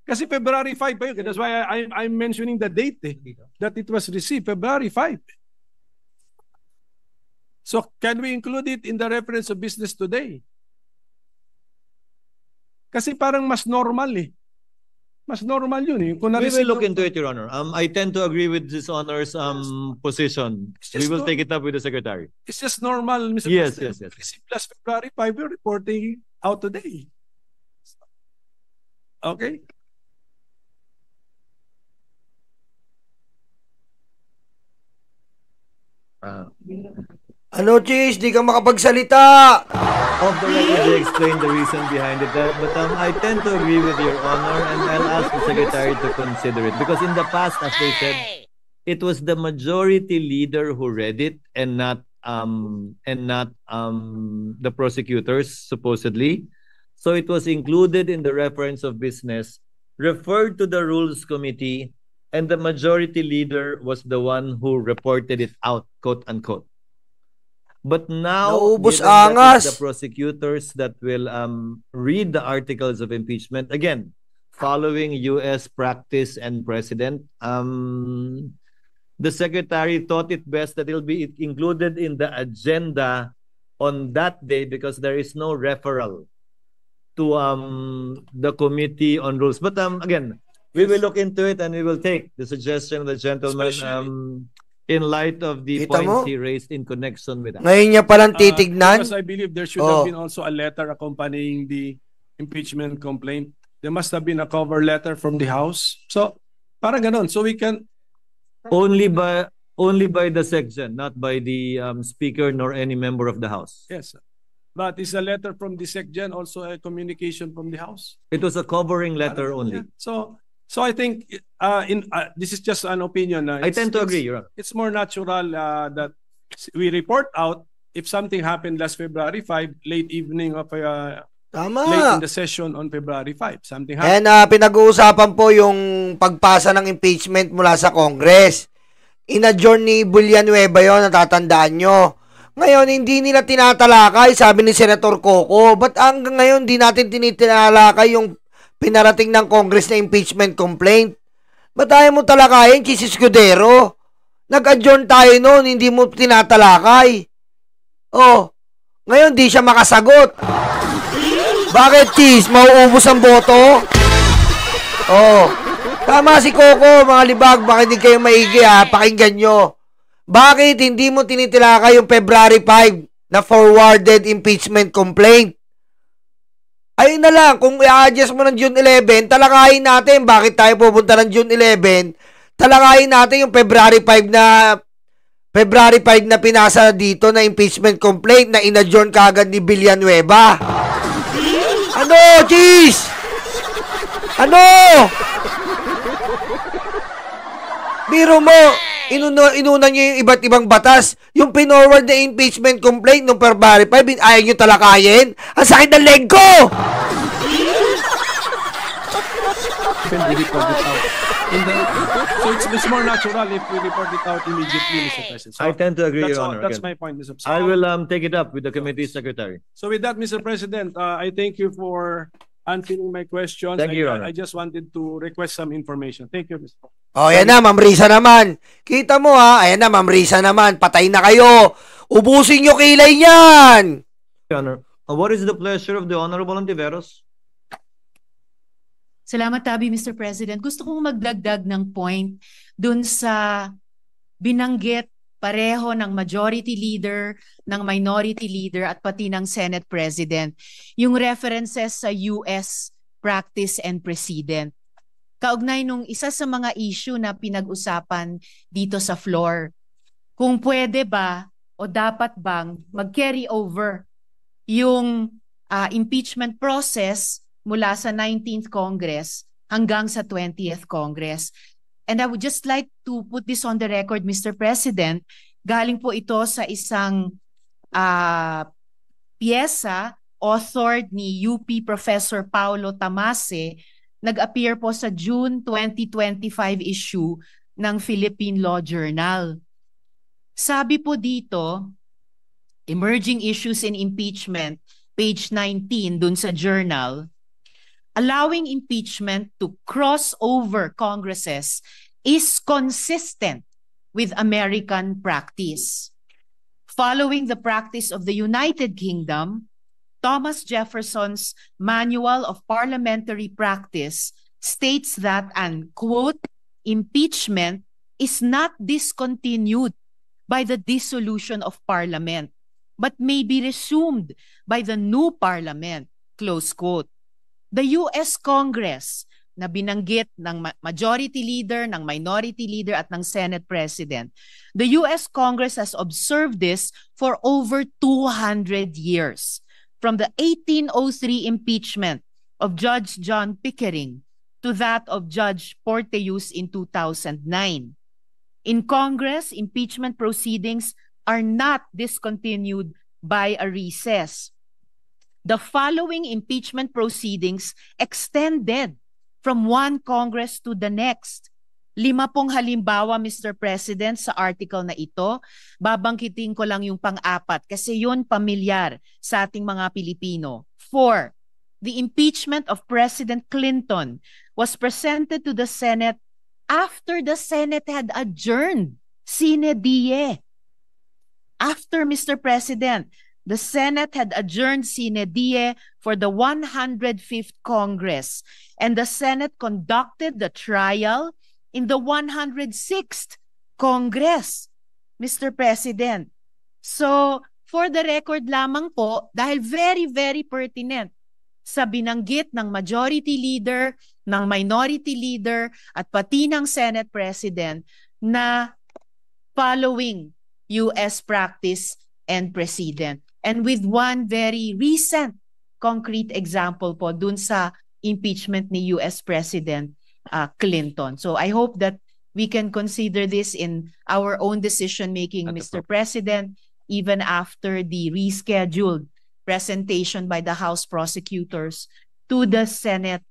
Kasi February 5 pa yun. That's why I'm mentioning the date that it was received, February 5. So can we include it in the reference of business today? Kasi parang mas normal eh. Mas normal yun eh. Kung we will look into it, Your Honor. I tend to agree with this Honor's position. We will take it up with the Secretary. It's just normal, Mr. Yes, President. yes. Received last February 5, we're reporting out today. Okay? Ano, Cheese? Di ka makapagsalita. Of the record, they explain the reason behind it. But I tend to agree with Your Honor, and I'll ask the Secretary to consider it. Because in the past, as they said, it was the majority leader who read it, and not the prosecutors, supposedly. So it was included in the reference of business, referred to the Rules Committee, and the majority leader was the one who reported it out, quote unquote. But now, Naubos given that angas. it's the prosecutors that will read the articles of impeachment, again, following U.S. practice and precedent, the Secretary thought it best that it will be included in the agenda on that day because there is no referral to the Committee on Rules. But again, we will look into it and we will take the suggestion of the gentleman in light of the Kita points mo? he raised in connection with that. Ngayon niya palang titignan. Because I believe there should have been also a letter accompanying the impeachment complaint. There must have been a cover letter from the House. So, parang ganon. So we can... Only by the section, not by the Speaker nor any member of the House. Yes. But is a letter from the SecGen also a communication from the House? It was a covering letter only. Yeah. So I think this is just an opinion. I tend to agree, Your Honor. It's more natural that we report out if something happened last February 5, late evening of late Tama. in the session on February 5. Something happened. And pinag-uusapan po yung pagpasa ng impeachment mula sa Congress. In-adjourn ni Villanueva yun, natatandaan nyo. Ngayon, hindi nila tinatalakay, sabi ni Senator Coco. Ba't hanggang ngayon, di natin tinitinalakay yung pinarating ng Congress na impeachment complaint? Ba't tayo mo talakayin, Chis Escudero? Nag-adjourn tayo noon, hindi mo tinatalakay. Oh, ngayon di siya makasagot. Bakit, Chis? Mauubos ang boto? Oh, tama si Coco, mga libag, bakit hindi kayo maigi ha? Pakinggan nyo. Bakit hindi mo tinitilakay yung February 5 na forwarded impeachment complaint? Ayun na lang, kung i-adjust mo ng June 11, talakayin natin. Bakit tayo pupunta ng June 11? Talakayin natin yung February 5 na pinasa dito na impeachment complaint na inadjourn kaagad ni Villanueva. Ano, Cheese? Ano? Biro mo, inuna nyo yung iba't ibang batas. Yung pinorward na impeachment complaint ng February 5, ayaw nyo talakayin? Ang sakit ng leg ko! So it's more natural if we report it out immediately, Mr. President. So I tend to agree, Your Honor. that's Again, my point, Mr. President. I will take it up with the committee secretary. So with that, Mr. President, I thank you for answering my questions. Thank you, Your Honor. I just wanted to request some information. Thank you, Mr. President. Oh, ayan na, Ma'am Risa naman. Kita mo ha, ayan na, Ma'am Risa naman. Patay na kayo. Ubusin nyo kilay niyan. Your Honor, what is the pleasure of the Honorable Ontiveros? Salamat, Tabi, Mr. President. Gusto kong magdagdag ng point dun sa binanggit pareho ng majority leader, ng minority leader, at pati ng Senate President. Yung references sa US practice and precedent. Kaugnay nung isa sa mga issue na pinag-usapan dito sa floor. Kung pwede ba o dapat bang mag-carry over yung impeachment process mula sa 19th Congress hanggang sa 20th Congress. And I would just like to put this on the record, Mr. President. Galing po ito sa isang piyesa authored ni UP Professor Paulo Tamase, nag-appear po sa June 2025 issue ng Philippine Law Journal. Sabi po dito, Emerging Issues in Impeachment, page 19 dun sa journal, allowing impeachment to cross over Congresses is consistent with American practice. Following the practice of the United Kingdom, Thomas Jefferson's Manual of Parliamentary Practice states that an, quote, impeachment is not discontinued by the dissolution of Parliament, but may be resumed by the new Parliament, close quote. The U.S. Congress na binanggit ng majority leader, ng minority leader at ng Senate President, the U.S. Congress has observed this for over 200 years. From the 1803 impeachment of Judge John Pickering to that of Judge Porteus in 2009. In Congress, impeachment proceedings are not discontinued by a recess. The following impeachment proceedings extended from one Congress to the next. 5 pong halimbawa, Mr. President, sa article na ito. Babangkitin ko lang yung pang-apat kasi yun pamilyar sa ating mga Pilipino. 4. The impeachment of President Clinton was presented to the Senate after the Senate had adjourned sine die. After, Mr. President, the Senate had adjourned sine die for the 105th Congress, and the Senate conducted the trial in the 106th Congress, Mr. President. So, for the record lamang po, dahil very, very pertinent sa binanggit ng majority leader, ng minority leader, at pati ng Senate President na following U.S. practice and precedent. And with one very recent concrete example po dun sa impeachment ni U.S. President Clinton. So I hope that we can consider this in our own decision-making, Mr. President, even after the rescheduled presentation by the House prosecutors to the Senate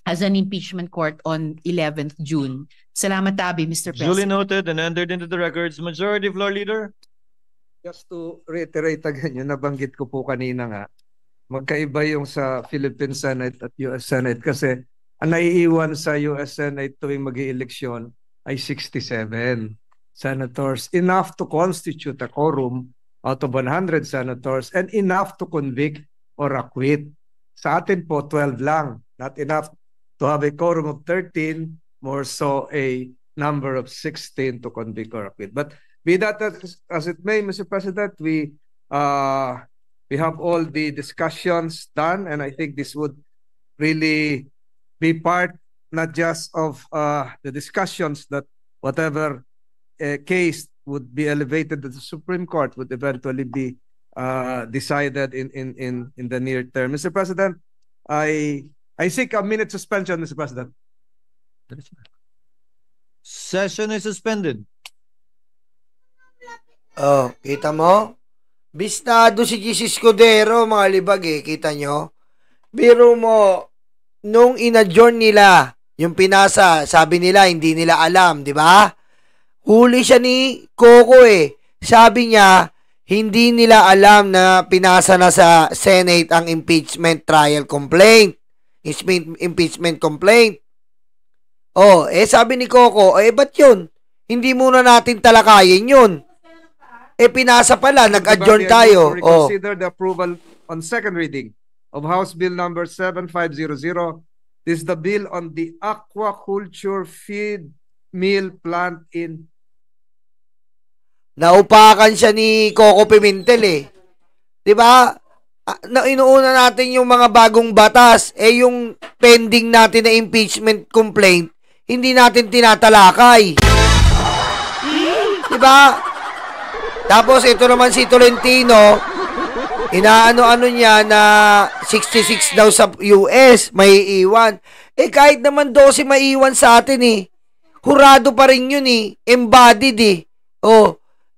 as an impeachment court on 11th June. Salamat, Tabi, Mr. President. Duly noted and entered into the records. Majority Floor Leader. Just to reiterate again, yung nabanggit ko po kanina nga, magkaiba yung sa Philippine Senate at US Senate kasi ang naiiwan sa US Senate tuwing mag-ieleksyon ay 67 senators, enough to constitute a quorum out of 100 senators and enough to convict or acquit. Sa atin po, 12 lang, not enough to have a quorum of 13, more so a number of 16 to convict or acquit. But be that as it may, Mr. President, we have all the discussions done, and I think this would really be part not just of the discussions that whatever case would be elevated to the Supreme Court would eventually be decided in the near term. Mr. President, I seek a minute suspension, Mr. President. Session is suspended. Oh, kita mo? Bistado si Jesus Escudero, mga libag eh. Kita nyo? Biro mo, nung in-adjourn nila, yung pinasa, sabi nila, hindi nila alam, di ba? Huli siya ni Coco eh. Sabi niya, hindi nila alam na pinasa na sa Senate ang impeachment trial complaint. Impeachment complaint. Oh, sabi ni Coco, ba't yun? Hindi muna natin talakayin yun. Pinasa pala, nag-adjourn tayo. Reconsider the approval on second reading of House Bill number 7500. This is the bill on the aquaculture feed mill plant in... Naupakan siya ni Coco Pimentel eh. 'Di ba? Inuuna natin yung mga bagong batas, yung pending natin na impeachment complaint, hindi natin tinatalakay. 'Di ba? Tapos ito naman si Tolentino, inaano-ano niya na 66 daw sa US may iwan. Kahit naman 12 maiwan sa atin eh. Hurado pa rin yun eh. Embodied eh.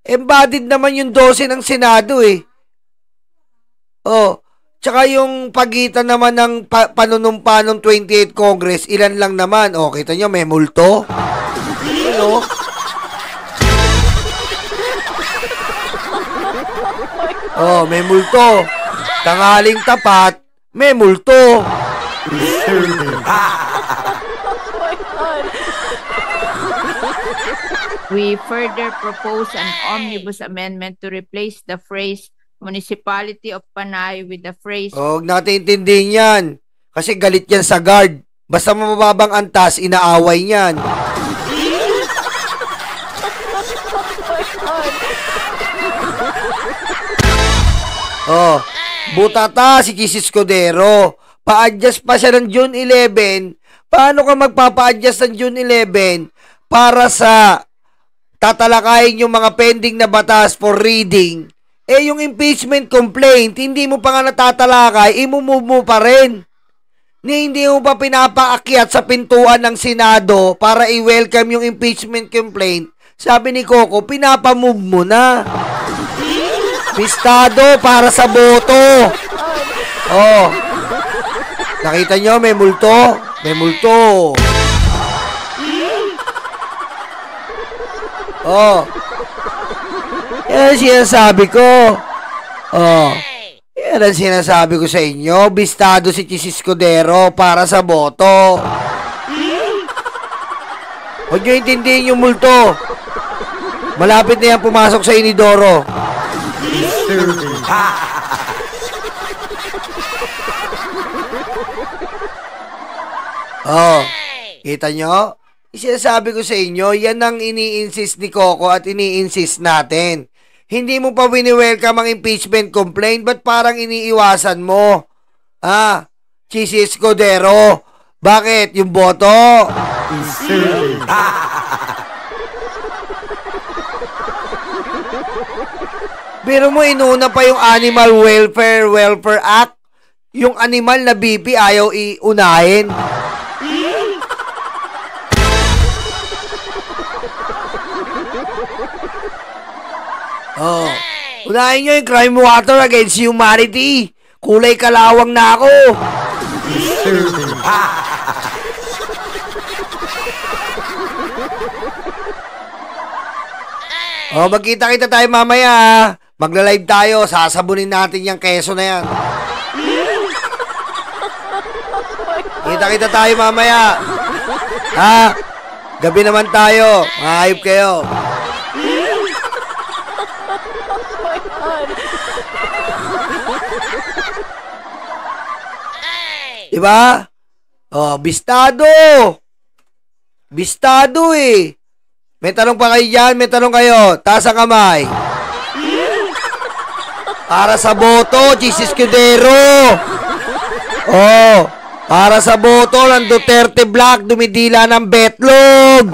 Embodied naman yung 12 ng Senado eh. Tsaka yung pagitan naman ng panunumpa ng 28th Congress, ilan lang naman. Kita nyo, may multo. May multo. Tanghaling tapat, may multo. We further propose an omnibus amendment to replace the phrase Municipality of Panay with the phrase... Huwag natin intindihin yan. Kasi galit yan sa guard. Basta mababang antas, inaaway niyan. Butata si Jesus Escudero. Pa-adjust pa siya ng June 11. Paano ka magpapa-adjust ng June 11 para sa tatalakayin yung mga pending na batas for reading? Yung impeachment complaint, hindi mo pa nga natatalakay, imumove mo pa rin. Hindi mo pa pinapaakyat sa pintuan ng Senado para i-welcome yung impeachment complaint. Sabi ni Coco, pinapamove mo na. Pistado para sa boto. Nakita nyo, may multo? May multo. Yan ang sinasabi ko. Yan ang sinasabi ko sa inyo. Bistado si Jesus Escudero para sa boto. Huwag nyo intindihin yung multo. Malapit na yan pumasok sa inidoro. Kita nyo? Sinasabi ko sa inyo, yan ang ini-insist ni Coco at ini-insist natin. Hindi mo pa wini-welcome ang impeachment complaint, ba't parang iniiwasan mo? Jesus Escudero, bakit? Yung boto? Pero mo inuna pa yung Animal Welfare Act. Yung animal na BP ayaw iunahin. Unahin nyo yung crime water against humanity. Kulay kalawang na ako. Magkita-kita tayo mamaya. magla-live tayo, sasabunin natin yung keso na yan. Kita-kita tayo mamaya. Ha? Gabi naman tayo. Mahayop kayo. Diba? Oh, bistado. Bistado eh. May tanong pa kayo dyan? May tanong kayo? Taas ang kamay. Para sa boto, Jesus Escudero. Oh, para sa boto ng Duterte Black, dumidila ng betlog.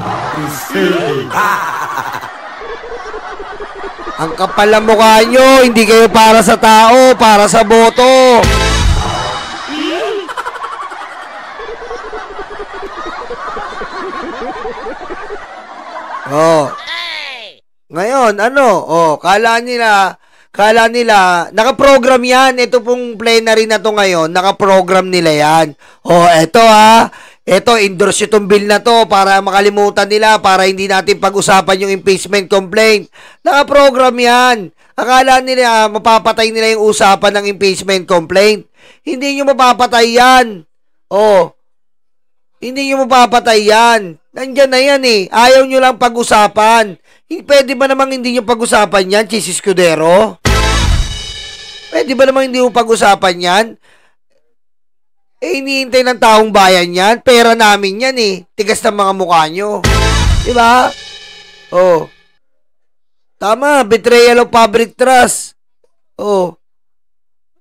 Ang kapal ng mukha nyo, hindi kayo para sa tao, para sa boto. Oh. Ngayon, ano? Oh, kala nila, nakaprogram yan. Ito pong plenary na to ngayon, nakaprogram nila yan. Oh, eto ha. Eto, endorse itong bill na to para makalimutan nila, para hindi natin pag-usapan yung impeachment complaint. Nakaprogram yan. Akala nila, mapapatay nila yung usapan ng impeachment complaint. Hindi nyo mapapatay yan. Oh. Hindi nyo mapapatay yan. Nandyan na yan eh. Ayaw nyo lang pag-usapan. Pwede ba namang hindi nyo pag-usapan yan, Jesus Escudero? Pwede ba namang hindi mo pag-usapan yan? Eh, hinihintay ng taong bayan yan. Pera namin yan eh. Tigas ng mga mukha nyo. Diba? Oh. Tama, betrayal of public trust. Oh.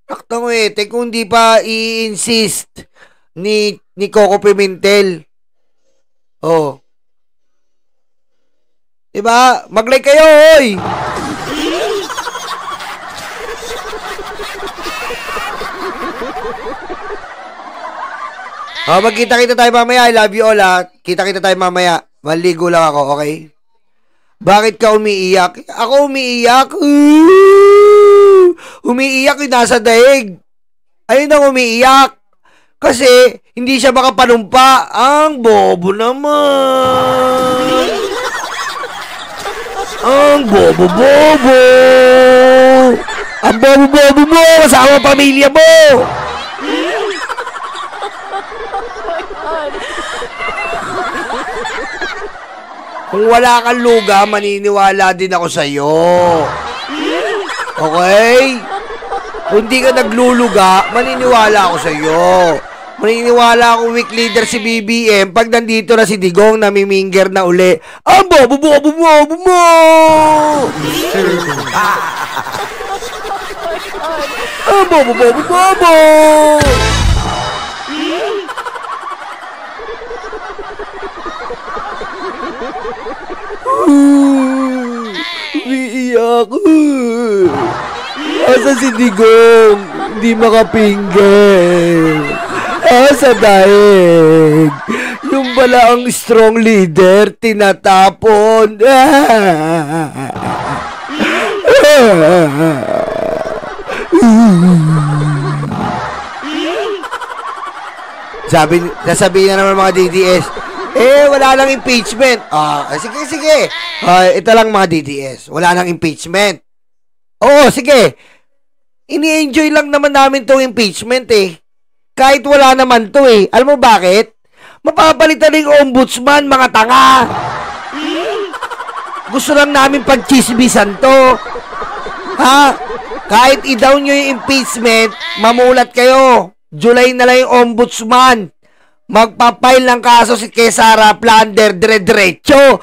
Nakta ko eh. Kung di pa i-insist ni Coco Pimentel. Oh. Diba? Mag-like kayo, oy! Oh, magkita-kita tayo mamaya. I love you all, ha? Kita-kita tayo mamaya. Maligo lang ako, okay? Bakit ka umiiyak? Ako umiiyak. Umiiyak yung nasa daig. Ayun ang umiiyak. Kasi, hindi siya makapanumpa. Ang bobo naman. Ang bobo-bobo. Ang bobo-bobo mo. Kasama pamilya mo. Kung wala kang luga, maniniwala din ako sa'yo. Okay? Kung di ka nagluluga, maniniwala ako sa'yo. Maniniwala akong weak leader si BBM pag nandito na si Digong namiminger na uli. Ang bobo-bobo mo! Ang bobo-bobo! Umiiyak. Asa si Digong? Hindi makapinggan. Asa daig? Yung pala ang strong leader, tinatapon. Sasabihin na naman mga DDS, wala lang impeachment. Sige. Ito lang mga DDS, wala lang impeachment. Oo, sige. Ini-enjoy lang naman namin tong impeachment eh. Kahit wala naman to eh. Alam mo bakit? Mapapalitan ng ombudsman, mga tanga. Gusto lang namin pagchismisan to. Ha? Kahit i-down nyo yung impeachment, mamulat kayo. July na lang yung ombudsman. Magpapile ng kaso si Kesara Plander dire-diretso.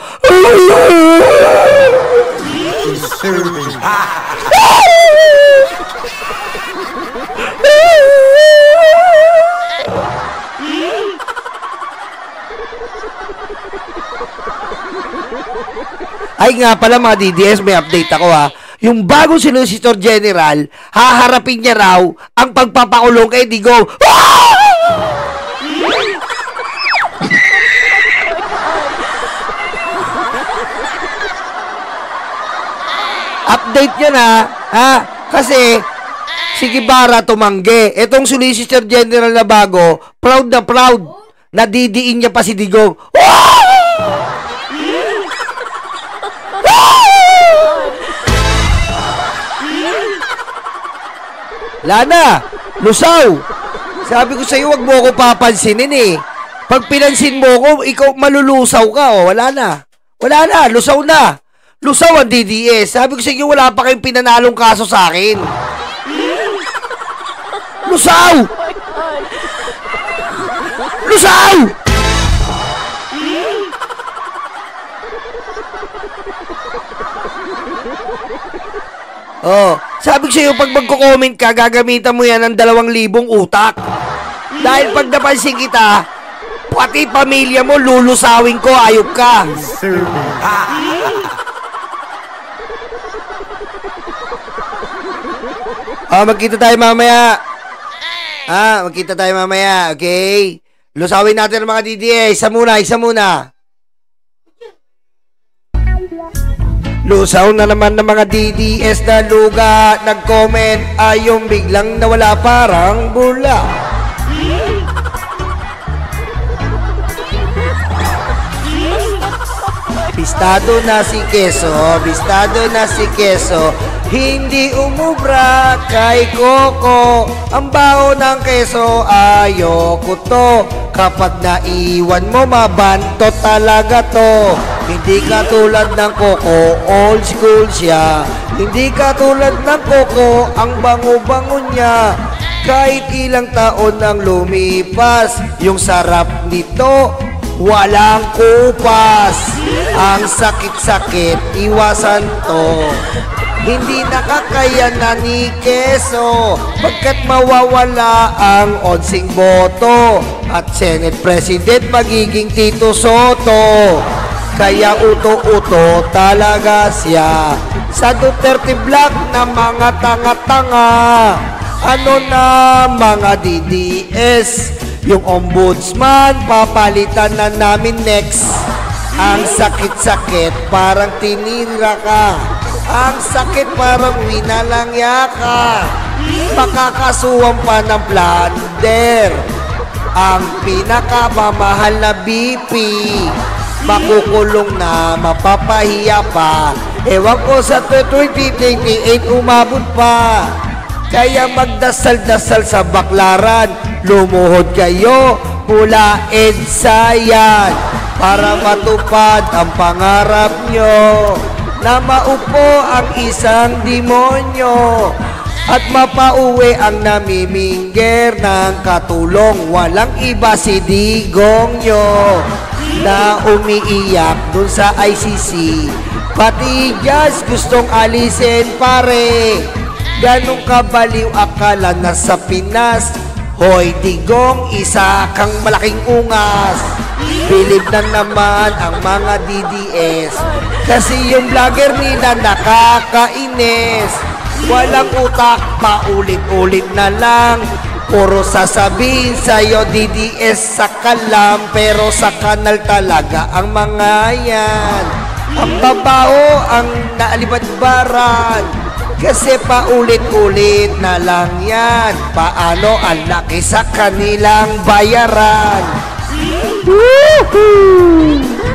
Ay nga pala mga DDS, may update ako ha. Yung bagong Solicitor General, haharapin niya raw ang pagpapakulong kay Digong. Update yun ha? Kasi si Guevara tumanggi. Etong Solicitor General na bago, proud na didiin niya pa si Digong. Wala na. Lusaw. Sabi ko sa'yo, wag mo ako papansinin eh. Pag pinansin mo ko, ikaw malulusaw ka. Oh, wala na. Wala na. Lusaw na. Lusaw ang DDS. Sabi ko sa inyo, wala pa kayong pinanalong kaso sa akin. Lusaw! Lusaw! Oh, sabi ko sa'yo, pag magko-comment ka, gagamitan mo yan ng 2,000 utak. Dahil pag napansin kita, pati pamilya mo, lulusawin ko, ayok ka. Magkita tayo mamaya. Magkita tayo mamaya, okay? Lusawin natin ang mga DDS. Isa muna. Lusaw na naman ng mga DDS na luga. Nag-comment yung biglang nawala parang bula. Bistado na si Keso, hindi umubra kay Coco. Ang baho ng keso, ayoko to. Kapag naiwan mo, mabanto talaga to. Hindi katulad ng Coco, old school siya. Hindi katulad ng Coco, ang bango-bango niya. Kahit ilang taon ang lumipas, yung sarap nito, walang kupas. Ang sakit-sakit, iwasan to. Hindi nakakayanan ni Keso, pagkat mawawala ang 11 boto at Senate President magiging Tito Soto. Kaya uto-uto talaga siya sa Duterte Black na mga tanga-tanga. Ano na mga DDS, yung ombudsman papalitan na namin next. Ang sakit-sakit, parang tinira ka. Ang sakit, parang winalangya ka. Makakasuhan pa ng plunder. Ang pinakamamahal na BP, makukulong na, mapapahiya pa. Ewan ko sa 2028 umabot pa. Kaya magdasal-dasal sa baklaran. Lumuhod kayo mula EDSA yan para matupad ang pangarap nyo na maupo ang isang demonyo at mapauwi ang namimingger ng katulong. Walang iba si Digong nyo na umiiyak dun sa ICC. Pati Jazz gustong alisin pare. Ganong kabaliw akala na sa Pinas. Hoy Digong, isa kang malaking ungas. Bilib lang naman ang mga DDS kasi yung vlogger nila nakakainis. Walang utak, paulit-ulit na lang. Puro sasabihin sa'yo DDS sa kalam, pero sa kanal talaga ang mga yan. Ang babaho ang naalibadbaran kasi paulit-ulit na lang yan. Paano ang laki sa kanilang bayaran? Woohoo!